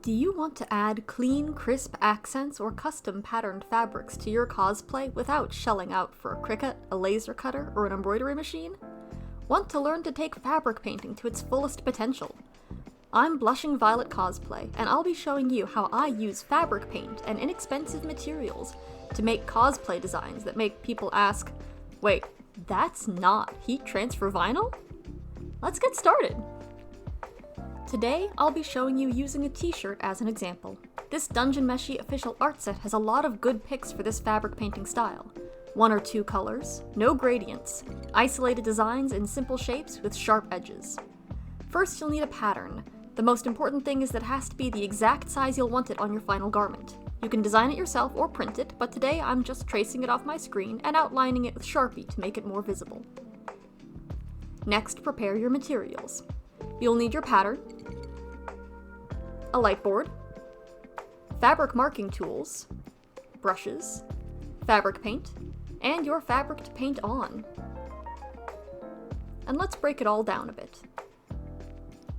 Do you want to add clean, crisp accents or custom patterned fabrics to your cosplay without shelling out for a Cricut, a laser cutter, or an embroidery machine? Want to learn to take fabric painting to its fullest potential? I'm Blushing Violet Cosplay, and I'll be showing you how I use fabric paint and inexpensive materials to make cosplay designs that make people ask, wait, that's not heat transfer vinyl? Let's get started! Today, I'll be showing you using a t-shirt as an example. This Dungeon Meshi official art set has a lot of good picks for this fabric painting style. 1 or 2 colors, no gradients, isolated designs in simple shapes with sharp edges. First, you'll need a pattern. The most important thing is that it has to be the exact size you'll want it on your final garment. You can design it yourself or print it, but today I'm just tracing it off my screen and outlining it with Sharpie to make it more visible. Next, prepare your materials. You'll need your pattern, a light board, fabric marking tools, brushes, fabric paint, and your fabric to paint on. And let's break it all down a bit.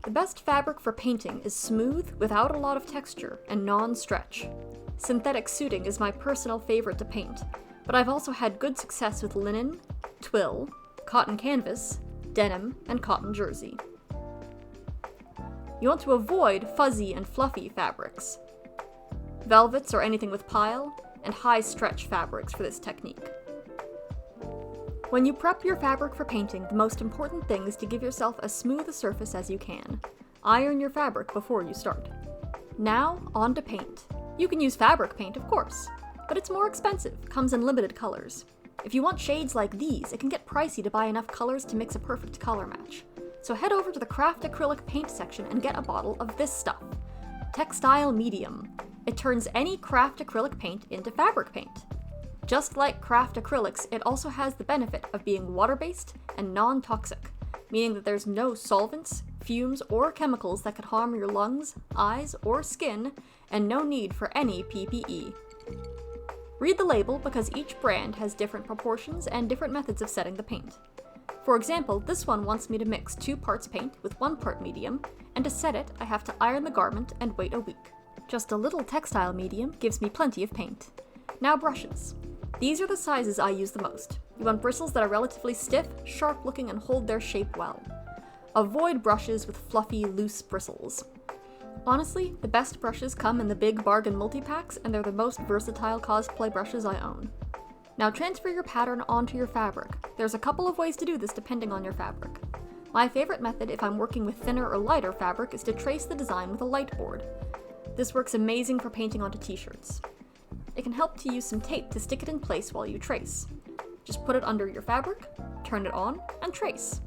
The best fabric for painting is smooth, without a lot of texture, and non-stretch. Synthetic suiting is my personal favorite to paint, but I've also had good success with linen, twill, cotton canvas, denim, and cotton jersey. You want to avoid fuzzy and fluffy fabrics. Velvets or anything with pile, and high stretch fabrics for this technique. When you prep your fabric for painting, the most important thing is to give yourself as smooth a surface as you can. Iron your fabric before you start. Now, on to paint. You can use fabric paint, of course, but it's more expensive, comes in limited colors. If you want shades like these, it can get pricey to buy enough colors to mix a perfect color match. So head over to the Craft Acrylic Paint section and get a bottle of this stuff. Textile Medium. It turns any craft acrylic paint into fabric paint. Just like craft acrylics, it also has the benefit of being water-based and non-toxic, meaning that there's no solvents, fumes, or chemicals that could harm your lungs, eyes, or skin, and no need for any PPE. Read the label because each brand has different proportions and different methods of setting the paint. For example, this one wants me to mix 2 parts paint with 1 part medium, and to set it, I have to iron the garment and wait a week. Just a little textile medium gives me plenty of paint. Now brushes. These are the sizes I use the most. You want bristles that are relatively stiff, sharp looking, and hold their shape well. Avoid brushes with fluffy, loose bristles. Honestly, the best brushes come in the big bargain multi-packs, and they're the most versatile cosplay brushes I own. Now transfer your pattern onto your fabric. There's a couple of ways to do this depending on your fabric. My favorite method if I'm working with thinner or lighter fabric is to trace the design with a light board. This works amazing for painting onto t-shirts. It can help to use some tape to stick it in place while you trace. Just put it under your fabric, turn it on, and trace.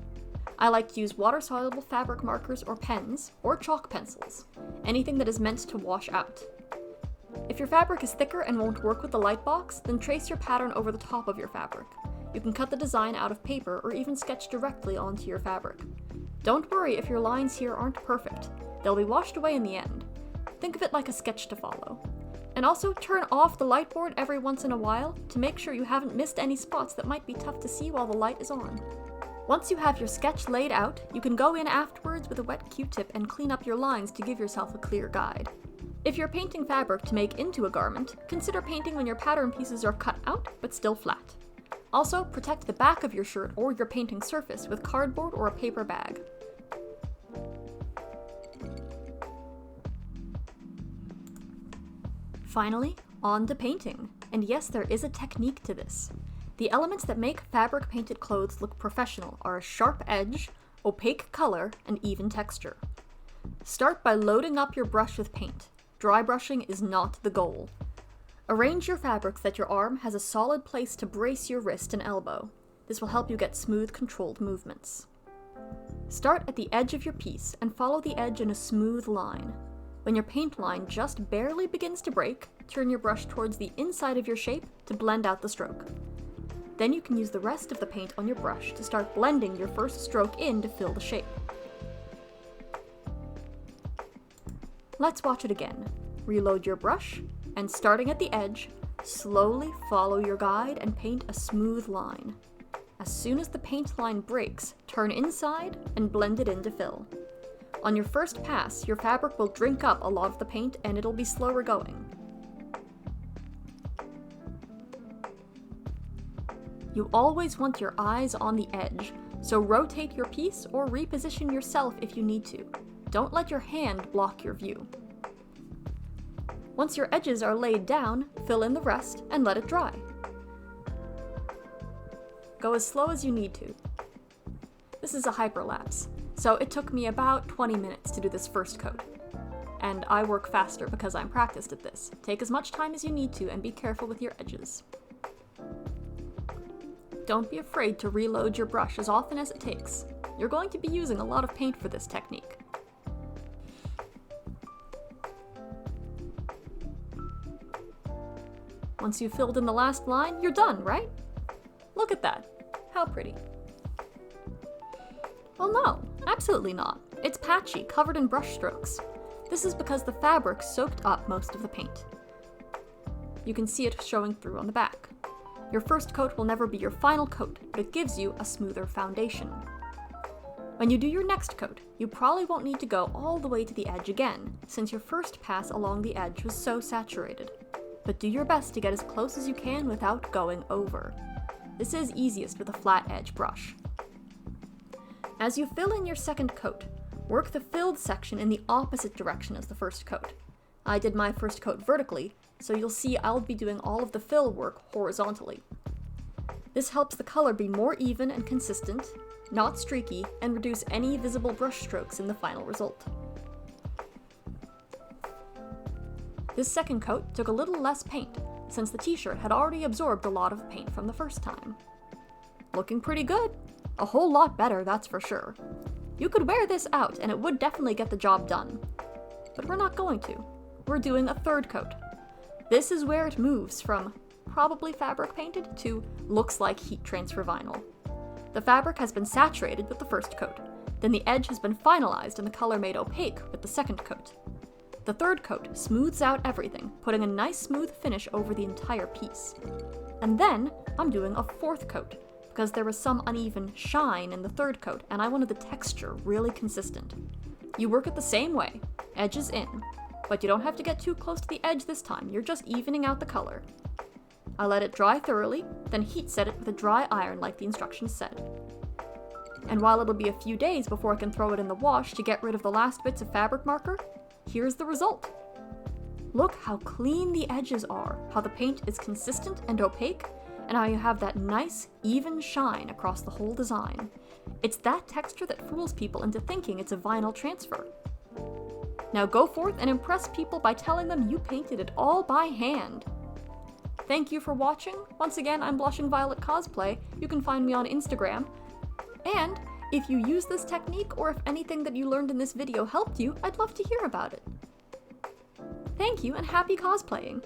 I like to use water-soluble fabric markers or pens, or chalk pencils, anything that is meant to wash out. If your fabric is thicker and won't work with the light box, then trace your pattern over the top of your fabric. You can cut the design out of paper or even sketch directly onto your fabric. Don't worry if your lines here aren't perfect. They'll be washed away in the end. Think of it like a sketch to follow. And also turn off the light board every once in a while to make sure you haven't missed any spots that might be tough to see while the light is on. Once you have your sketch laid out, you can go in afterwards with a wet Q-tip and clean up your lines to give yourself a clear guide. If you're painting fabric to make into a garment, consider painting when your pattern pieces are cut out but still flat. Also, protect the back of your shirt or your painting surface with cardboard or a paper bag. Finally, on to painting. And yes, there is a technique to this. The elements that make fabric painted clothes look professional are a sharp edge, opaque color, and even texture. Start by loading up your brush with paint. Dry brushing is not the goal. Arrange your fabric so that your arm has a solid place to brace your wrist and elbow. This will help you get smooth, controlled movements. Start at the edge of your piece and follow the edge in a smooth line. When your paint line just barely begins to break, turn your brush towards the inside of your shape to blend out the stroke. Then you can use the rest of the paint on your brush to start blending your first stroke in to fill the shape. Let's watch it again. Reload your brush, and starting at the edge, slowly follow your guide and paint a smooth line. As soon as the paint line breaks, turn inside and blend it in to fill. On your first pass, your fabric will drink up a lot of the paint and it'll be slower going. You always want your eyes on the edge, so rotate your piece or reposition yourself if you need to. Don't let your hand block your view. Once your edges are laid down, fill in the rest and let it dry. Go as slow as you need to. This is a hyperlapse, so it took me about 20 minutes to do this first coat. And I work faster because I'm practiced at this. Take as much time as you need to and be careful with your edges. Don't be afraid to reload your brush as often as it takes. You're going to be using a lot of paint for this technique. Once you've filled in the last line, you're done, right? Look at that. How pretty. Well, no, absolutely not. It's patchy, covered in brush strokes. This is because the fabric soaked up most of the paint. You can see it showing through on the back. Your first coat will never be your final coat, but it gives you a smoother foundation. When you do your next coat, you probably won't need to go all the way to the edge again, since your first pass along the edge was so saturated. But do your best to get as close as you can without going over. This is easiest with a flat edge brush. As you fill in your second coat, work the filled section in the opposite direction as the first coat. I did my first coat vertically, so you'll see I'll be doing all of the fill work horizontally. This helps the color be more even and consistent, not streaky, and reduce any visible brush strokes in the final result. This second coat took a little less paint, since the t-shirt had already absorbed a lot of paint from the first time. Looking pretty good. A whole lot better, that's for sure. You could wear this out and it would definitely get the job done. But we're not going to. We're doing a third coat. This is where it moves from probably fabric painted to looks like heat transfer vinyl. The fabric has been saturated with the first coat, then the edge has been finalized and the color made opaque with the second coat. The third coat smooths out everything, putting a nice smooth finish over the entire piece. And then I'm doing a fourth coat, because there was some uneven shine in the third coat and I wanted the texture really consistent. You work it the same way, edges in, but you don't have to get too close to the edge this time, you're just evening out the color. I let it dry thoroughly, then heat set it with a dry iron like the instructions said. And while it'll be a few days before I can throw it in the wash to get rid of the last bits of fabric marker, here's the result. Look how clean the edges are, how the paint is consistent and opaque, and how you have that nice, even shine across the whole design. It's that texture that fools people into thinking it's a vinyl transfer. Now go forth and impress people by telling them you painted it all by hand. Thank you for watching. Once again, I'm Blushing Violet Cosplay. You can find me on Instagram. And if you use this technique, or if anything that you learned in this video helped you, I'd love to hear about it. Thank you and happy cosplaying!